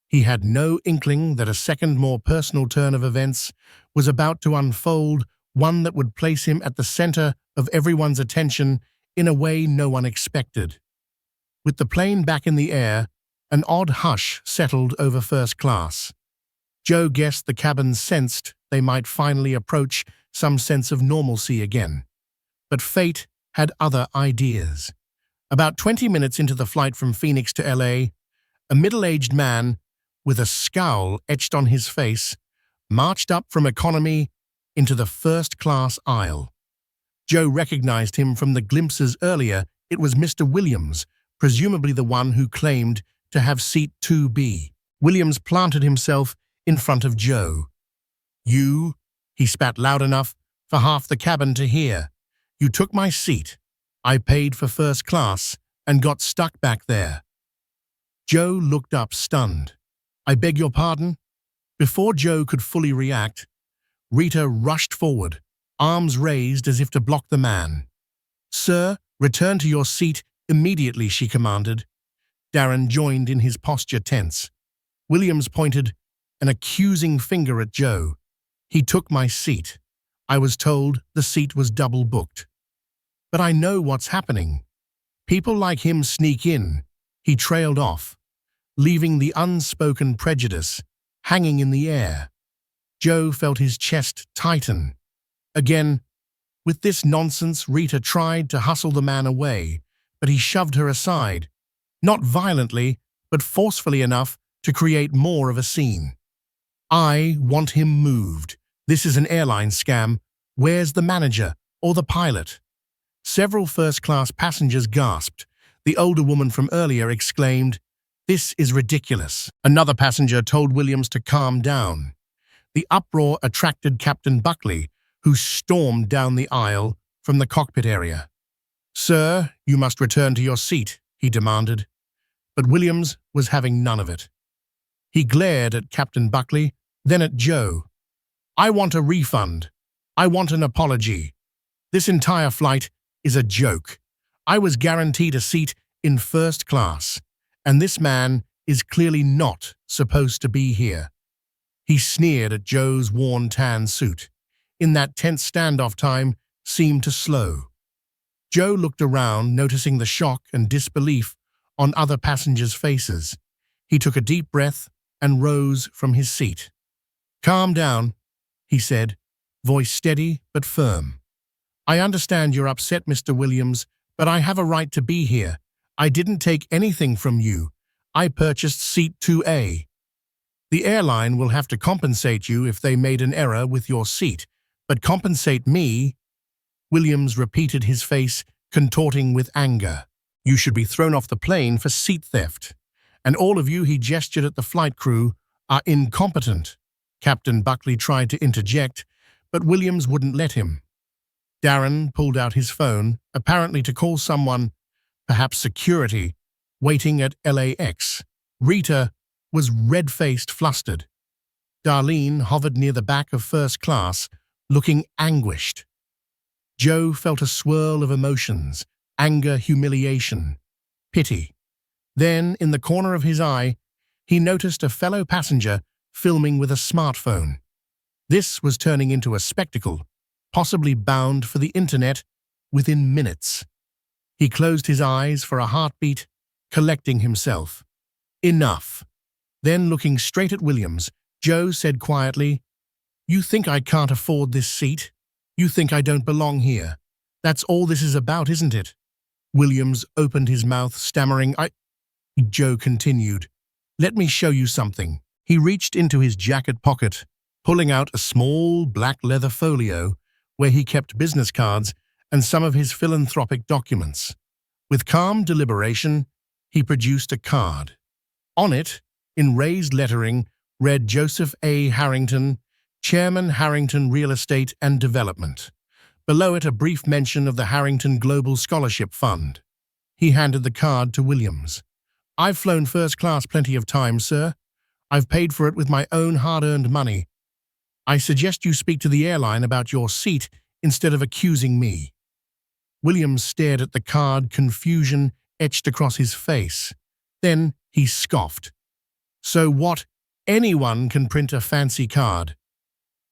He had no inkling that a second, more personal turn of events was about to unfold, one that would place him at the center of everyone's attention in a way no one expected. With the plane back in the air, an odd hush settled over first class. Joe guessed the cabin sensed they might finally approach some sense of normalcy again. But fate had other ideas. About 20 minutes into the flight from Phoenix to LA, a middle-aged man with a scowl etched on his face marched up from economy into the first-class aisle. Joe recognized him from the glimpses earlier. It was Mr. Williams, presumably the one who claimed to have seat 2B. Williams planted himself in front of Joe. "You," he spat loud enough for half the cabin to hear. "You took my seat. I paid for first class and got stuck back there." Joe looked up, stunned. "I beg your pardon?" Before Joe could fully react, Rita rushed forward, arms raised as if to block the man. "Sir, return to your seat immediately," she commanded. Darren joined in, his posture tense. Williams pointed an accusing finger at Joe. "He took my seat. I was told the seat was double booked. But I know what's happening. People like him sneak in." He trailed off, leaving the unspoken prejudice hanging in the air. Joe felt his chest tighten. Again, with this nonsense, Rita tried to hustle the man away, but he shoved her aside, not violently, but forcefully enough to create more of a scene. "I want him moved. This is an airline scam. Where's the manager or the pilot?" Several first-class passengers gasped. The older woman from earlier exclaimed, "This is ridiculous." Another passenger told Williams to calm down. The uproar attracted Captain Buckley, who stormed down the aisle from the cockpit area. "Sir, you must return to your seat," he demanded. But Williams was having none of it. He glared at Captain Buckley, then at Joe. "I want a refund. I want an apology. This entire flight is a joke. I was guaranteed a seat in first class, and this man is clearly not supposed to be here." He sneered at Joe's worn tan suit. In that tense standoff, time seemed to slow. Joe looked around, noticing the shock and disbelief on other passengers' faces. He took a deep breath and rose from his seat. "Calm down," he said, voice steady but firm. "I understand you're upset, Mr. Williams, But I have a right to be here. I didn't take anything from you. I purchased seat 2A. The airline will have to compensate you if they made an error with your seat, but compensate me? Williams repeated, his face contorting with anger. You should be thrown off the plane for seat theft. And all of you, he gestured at the flight crew, are incompetent. Captain Buckley tried to interject, but Williams wouldn't let him. Darren pulled out his phone, apparently to call someone, perhaps security, waiting at LAX. Rita was red-faced, flustered. Darlene hovered near the back of first class, looking anguished. Joe felt a swirl of emotions, anger, humiliation, pity. Then, in the corner of his eye, he noticed a fellow passenger filming with a smartphone. This was turning into a spectacle, possibly bound for the internet within minutes. He closed his eyes for a heartbeat, collecting himself. Enough. Then, looking straight at Williams, Joe said quietly, "You think I can't afford this seat? You think I don't belong here? That's all this is about, isn't it?" Williams opened his mouth, stammering, Joe continued, "Let me show you something." He reached into his jacket pocket, pulling out a small black leather folio where he kept business cards and some of his philanthropic documents. With calm deliberation, he produced a card. On it, in raised lettering, read Joseph A. Harrington, Chairman, Harrington Real Estate and Development. Below it, a brief mention of the Harrington Global Scholarship Fund. He handed the card to Williams. "I've flown first class plenty of times, sir. I've paid for it with my own hard-earned money. I suggest you speak to the airline about your seat instead of accusing me." Williams stared at the card, confusion etched across his face. Then he scoffed. "So what? Anyone can print a fancy card."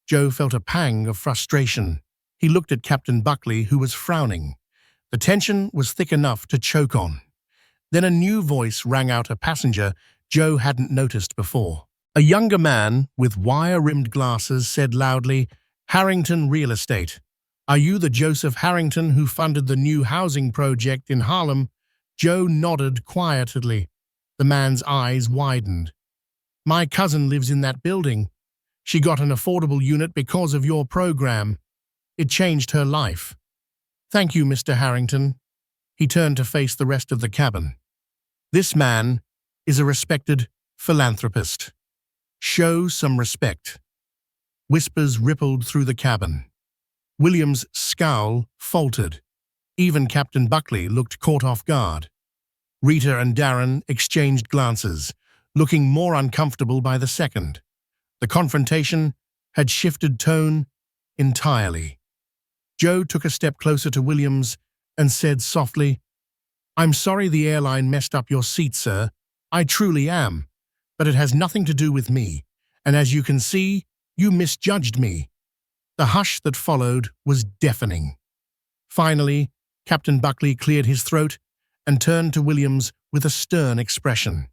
Joe felt a pang of frustration. He looked at Captain Buckley, who was frowning. The tension was thick enough to choke on. Then a new voice rang out, a passenger Joe hadn't noticed before. A younger man with wire-rimmed glasses said loudly, "Harrington Real Estate. Are you the Joseph Harrington who funded the new housing project in Harlem?" Joe nodded quietly. The man's eyes widened. "My cousin lives in that building. She got an affordable unit because of your program. It changed her life. Thank you, Mr. Harrington." He turned to face the rest of the cabin. "This man is a respected philanthropist. Show some respect." Whispers rippled through the cabin. Williams' scowl faltered. Even Captain Buckley looked caught off guard. Rita and Darren exchanged glances, looking more uncomfortable by the second. The confrontation had shifted tone entirely. Joe took a step closer to Williams and said softly, "I'm sorry the airline messed up your seat, sir. I truly am. But it has nothing to do with me. And as you can see, you misjudged me." The hush that followed was deafening. Finally, Captain Buckley cleared his throat and turned to Williams with a stern expression.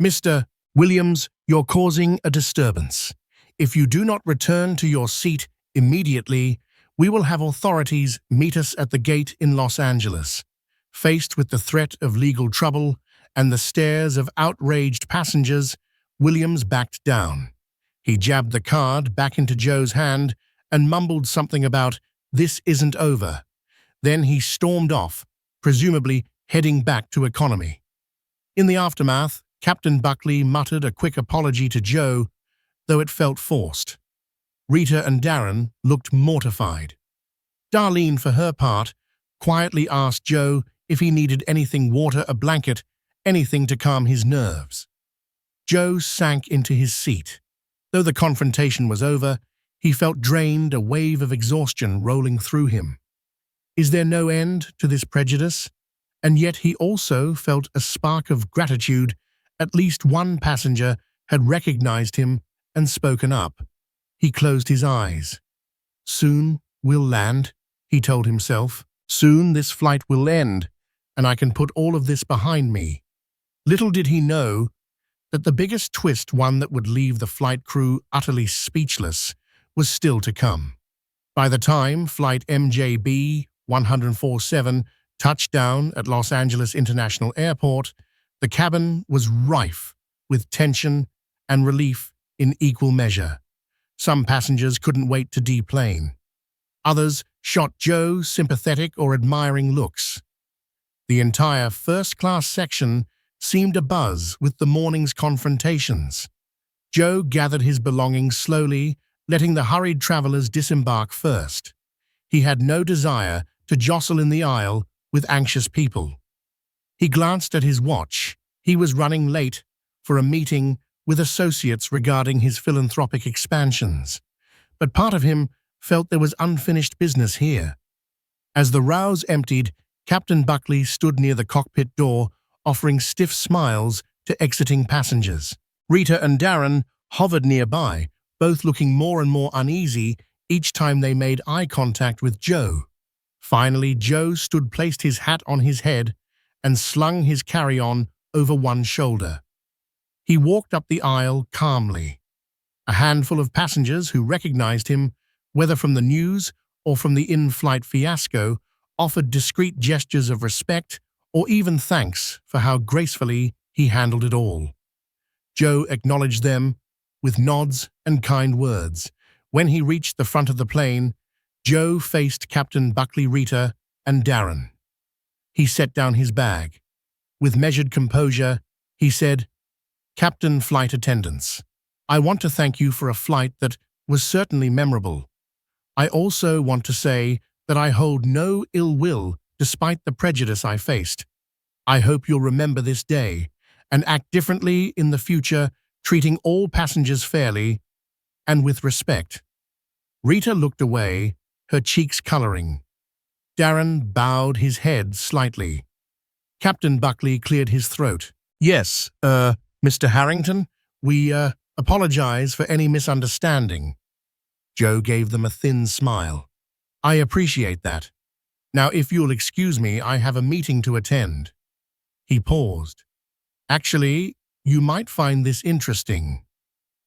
"Mr. Williams, you're causing a disturbance. If you do not return to your seat immediately, we will have authorities meet us at the gate in Los Angeles." Faced with the threat of legal trouble and the stares of outraged passengers, Williams backed down. He jabbed the card back into Joe's hand and mumbled something about, "This isn't over." Then he stormed off, presumably heading back to economy. In the aftermath, Captain Buckley muttered a quick apology to Joe, though it felt forced. Rita and Darren looked mortified. Darlene, for her part, quietly asked Joe if he needed anything, water, a blanket, anything to calm his nerves. Joe sank into his seat. Though the confrontation was over, he felt drained, a wave of exhaustion rolling through him. Is there no end to this prejudice? And yet he also felt a spark of gratitude. At least one passenger had recognized him and spoken up. He closed his eyes. "Soon we'll land," he told himself. "Soon this flight will end, and I can put all of this behind me." Little did he know that the biggest twist, one that would leave the flight crew utterly speechless, was still to come. By the time Flight MJB 1047 Touchdown at Los Angeles International Airport, the cabin was rife with tension and relief in equal measure. Some passengers couldn't wait to deplane. Others shot Joe sympathetic or admiring looks. The entire first-class section seemed abuzz with the morning's confrontations. Joe gathered his belongings slowly, letting the hurried travelers disembark first. He had no desire to jostle in the aisle with anxious people. He glanced at his watch. He was running late for a meeting with associates regarding his philanthropic expansions. But part of him felt there was unfinished business here. As the rows emptied, Captain Buckley stood near the cockpit door, offering stiff smiles to exiting passengers. Rita and Darren hovered nearby, both looking more and more uneasy each time they made eye contact with Joe. Finally, Joe placed his hat on his head and slung his carry-on over one shoulder. He walked up the aisle calmly. A handful of passengers who recognized him, whether from the news or from the in-flight fiasco, offered discreet gestures of respect or even thanks for how gracefully he handled it all. Joe acknowledged them with nods and kind words. When he reached the front of the plane, Joe faced Captain Buckley, Rita, and Darren. He set down his bag. With measured composure, he said, "Captain Flight Attendants, I want to thank you for a flight that was certainly memorable. I also want to say that I hold no ill will despite the prejudice I faced. I hope you'll remember this day and act differently in the future, treating all passengers fairly and with respect." Rita looked away, her cheeks coloring. Darren bowed his head slightly. Captain Buckley cleared his throat. "Yes, Mr. Harrington, we apologize for any misunderstanding." Joe gave them a thin smile. "I appreciate that. Now, if you'll excuse me, I have a meeting to attend." He paused. "Actually, you might find this interesting.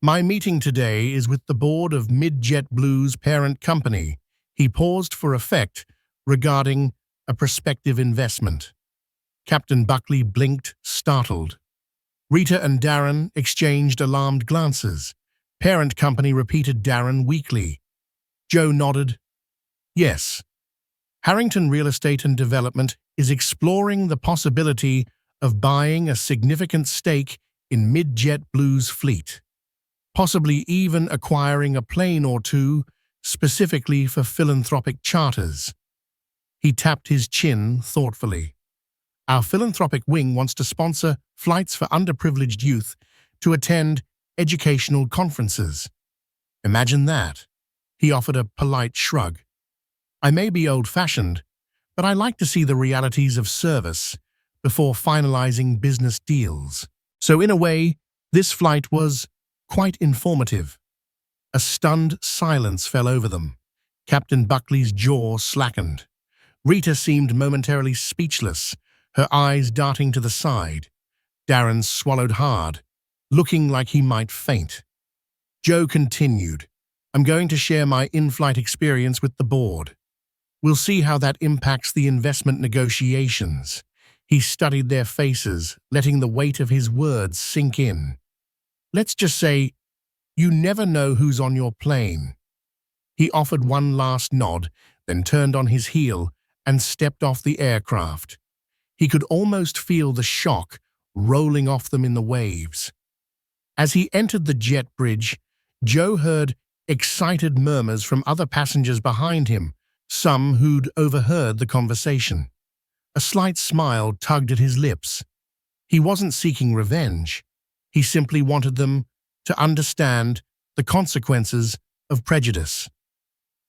My meeting today is with the board of JetBlue's parent company." He paused for effect regarding a prospective investment. Captain Buckley blinked, startled. Rita and Darren exchanged alarmed glances. "Parent company," repeated Darren weakly. Joe nodded. "Yes. Harrington Real Estate and Development is exploring the possibility of buying a significant stake in JetBlue's fleet, possibly even acquiring a plane or two specifically for philanthropic charters." He tapped his chin thoughtfully. "Our philanthropic wing wants to sponsor flights for underprivileged youth to attend educational conferences. Imagine that." He offered a polite shrug. "I may be old-fashioned, but I like to see the realities of service before finalizing business deals." So in a way, this flight was quite informative. A stunned silence fell over them. Captain Buckley's jaw slackened. Rita seemed momentarily speechless, her eyes darting to the side. Darren swallowed hard, looking like he might faint. Joe continued, "I'm going to share my in-flight experience with the board. We'll see how that impacts the investment negotiations." He studied their faces, letting the weight of his words sink in. "Let's just say, you never know who's on your plane." He offered one last nod, then turned on his heel and stepped off the aircraft. He could almost feel the shock rolling off them in the waves. As he entered the jet bridge, Joe heard excited murmurs from other passengers behind him, some who'd overheard the conversation. A slight smile tugged at his lips. He wasn't seeking revenge. He simply wanted them to understand the consequences of prejudice.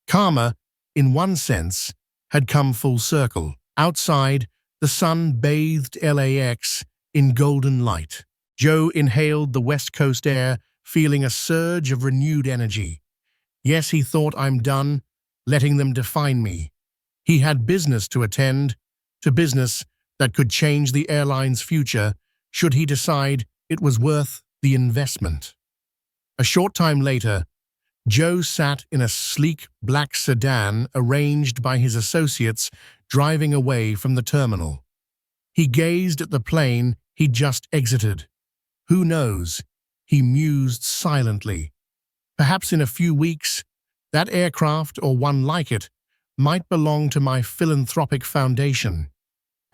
Karma, in one sense, had come full circle. Outside, the sun bathed LAX in golden light. Joe inhaled the West Coast air, feeling a surge of renewed energy. Yes, he thought, "I'm done letting them define me." He had business to attend to, business that could change the airline's future should he decide it was worth the investment. A short time later, Joe sat in a sleek black sedan arranged by his associates, driving away from the terminal. He gazed at the plane he'd just exited. Who knows? He mused silently. Perhaps in a few weeks, that aircraft or one like it might belong to my philanthropic foundation.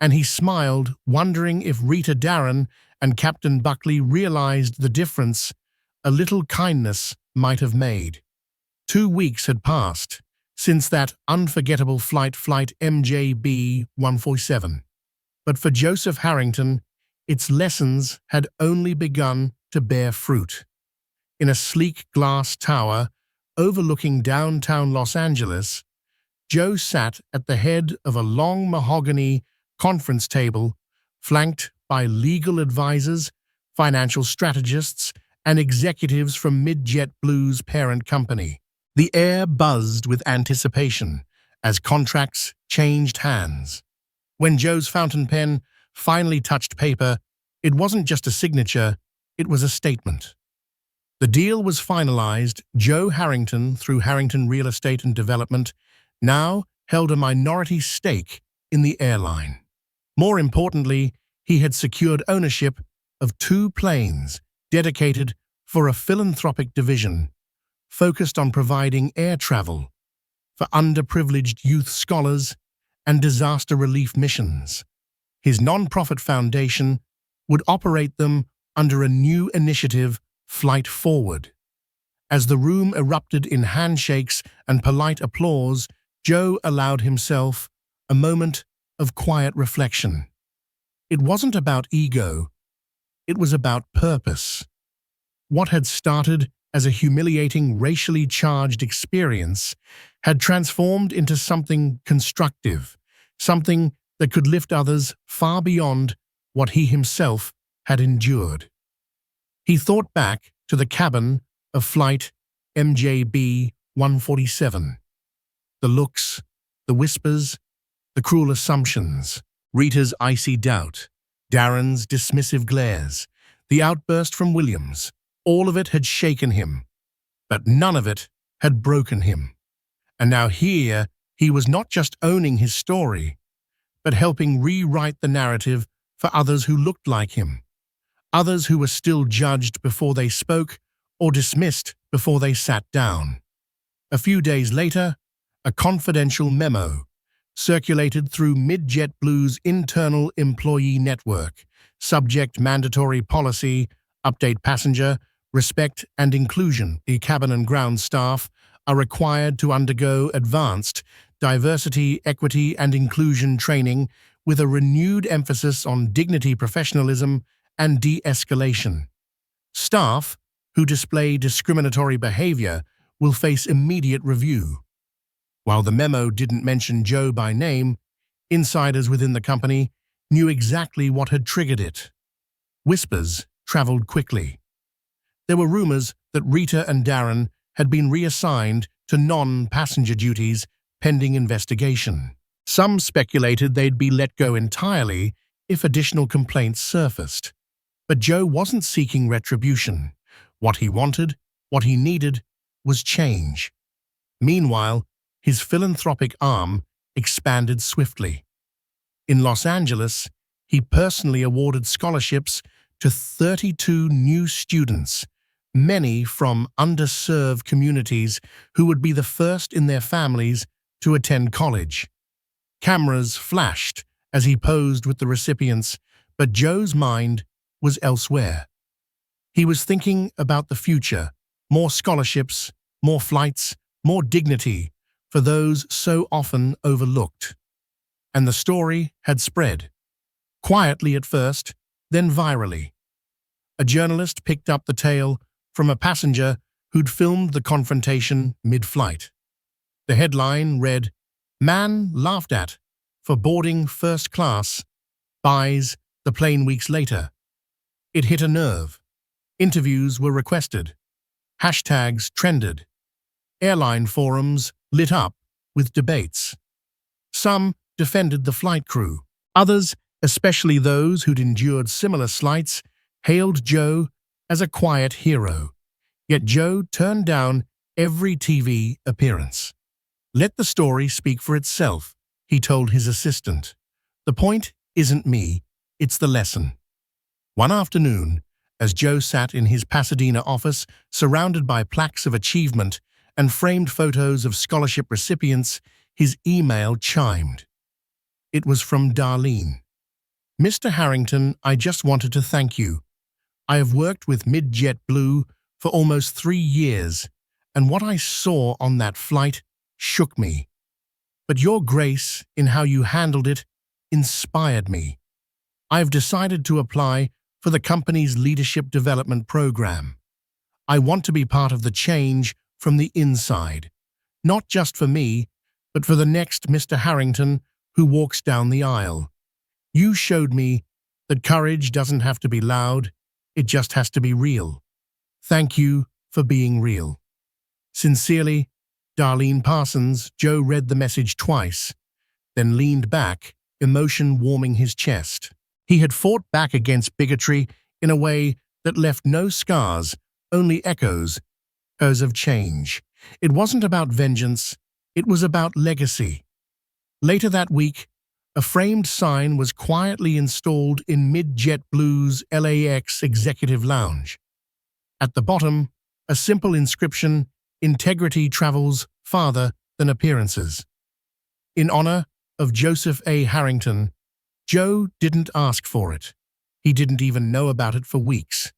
And he smiled, wondering if Rita Darren and Captain Buckley realized the difference a little kindness might have made. 2 weeks had passed since that unforgettable flight MJB 147. But for Joseph Harrington, its lessons had only begun to bear fruit. In a sleek glass tower overlooking downtown Los Angeles, Joe sat at the head of a long mahogany conference table flanked by legal advisors, financial strategists, and executives from JetBlue's parent company. The air buzzed with anticipation as contracts changed hands. When Joe's fountain pen finally touched paper, it wasn't just a signature, it was a statement. The deal was finalized. Joe Harrington, through Harrington Real Estate and Development, now held a minority stake in the airline. More importantly, he had secured ownership of 2 planes dedicated for a philanthropic division focused on providing air travel for underprivileged youth scholars and disaster relief missions. His nonprofit foundation would operate them under a new initiative, Flight Forward. As the room erupted in handshakes and polite applause, Joe allowed himself a moment of quiet reflection. It wasn't about ego, it was about purpose. What had started as a humiliating, racially charged experience had transformed into something constructive, something that could lift others far beyond what he himself had endured. He thought back to the cabin of Flight MJB 147. The looks, the whispers, the cruel assumptions, Rita's icy doubt, Darren's dismissive glares, the outburst from Williams, all of it had shaken him, but none of it had broken him. And now here he was not just owning his story, but helping rewrite the narrative for others who looked like him, others who were still judged before they spoke or dismissed before they sat down. A few days later, a confidential memo circulated through JetBlue's internal employee network. Subject: mandatory policy, update passenger, respect and inclusion. The cabin and ground staff are required to undergo advanced diversity, equity and inclusion training with a renewed emphasis on dignity, professionalism and de-escalation. Staff who display discriminatory behavior will face immediate review. While the memo didn't mention Joe by name, insiders within the company knew exactly what had triggered it. Whispers traveled quickly. There were rumors that Rita and Darren had been reassigned to non-passenger duties pending investigation. Some speculated they'd be let go entirely if additional complaints surfaced. But Joe wasn't seeking retribution. What he wanted, what he needed, was change. Meanwhile, his philanthropic arm expanded swiftly. In Los Angeles, he personally awarded scholarships to 32 new students, many from underserved communities who would be the first in their families to attend college. Cameras flashed as he posed with the recipients, but Joe's mind was elsewhere. He was thinking about the future, more scholarships, more flights, more dignity for those so often overlooked. And the story had spread. Quietly at first, then virally. A journalist picked up the tale from a passenger who'd filmed the confrontation mid-flight. The headline read, "Man laughed at for boarding first class, buys the plane weeks later." It hit a nerve. Interviews were requested. Hashtags trended. Airline forums lit up with debates. Some defended the flight crew. Others, especially those who'd endured similar slights, hailed Joe as a quiet hero. Yet Joe turned down every TV appearance. Let the story speak for itself, he told his assistant. The point isn't me, it's the lesson. One afternoon, as Joe sat in his Pasadena office, surrounded by plaques of achievement and framed photos of scholarship recipients, his email chimed. It was from Darlene. Mr. Harrington, I just wanted to thank you. I have worked with JetBlue for almost 3 years, and what I saw on that flight shook me. But your grace in how you handled it inspired me. I have decided to apply for the company's leadership development program. I want to be part of the change from the inside, not just for me, but for the next Mr. Harrington who walks down the aisle. You showed me that courage doesn't have to be loud, it just has to be real. Thank you for being real. Sincerely, Darlene Parsons. Joe read the message twice, then leaned back, emotion warming his chest. He had fought back against bigotry in a way that left no scars, only echoes of change. It wasn't about vengeance, it was about legacy. Later that week, a framed sign was quietly installed in JetBlue's LAX executive lounge. At the bottom, a simple inscription, "Integrity travels farther than appearances." In honor of Joseph A. Harrington, Joe didn't ask for it. He didn't even know about it for weeks.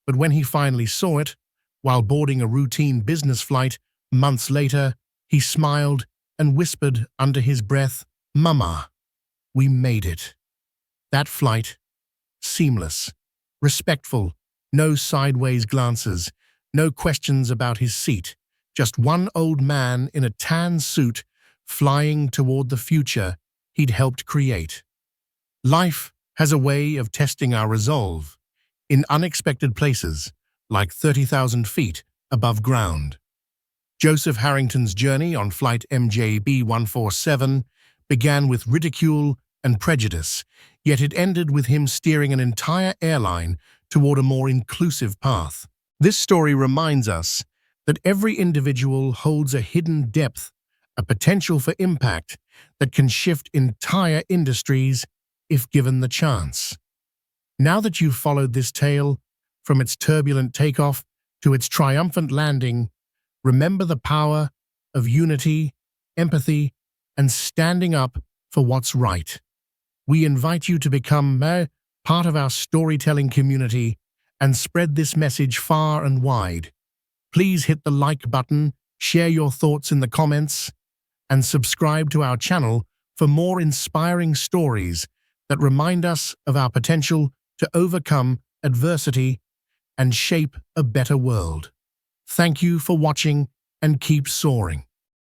But when he finally saw it, while boarding a routine business flight months later, he smiled and whispered under his breath, "Mama, we made it." That flight, seamless, respectful, no sideways glances, no questions about his seat, just one old man in a tan suit flying toward the future he'd helped create. Life has a way of testing our resolve in unexpected places, like 30,000 feet above ground. Joseph Harrington's journey on flight MJB 147 began with ridicule and prejudice, yet it ended with him steering an entire airline toward a more inclusive path. This story reminds us that every individual holds a hidden depth, a potential for impact that can shift entire industries if given the chance. Now that you've followed this tale, from its turbulent takeoff to its triumphant landing, remember the power of unity, empathy, and standing up for what's right. We invite you to become part of our storytelling community and spread this message far and wide. Please hit the like button, share your thoughts in the comments, and subscribe to our channel for more inspiring stories that remind us of our potential to overcome adversity and shape a better world. Thank you for watching and keep soaring.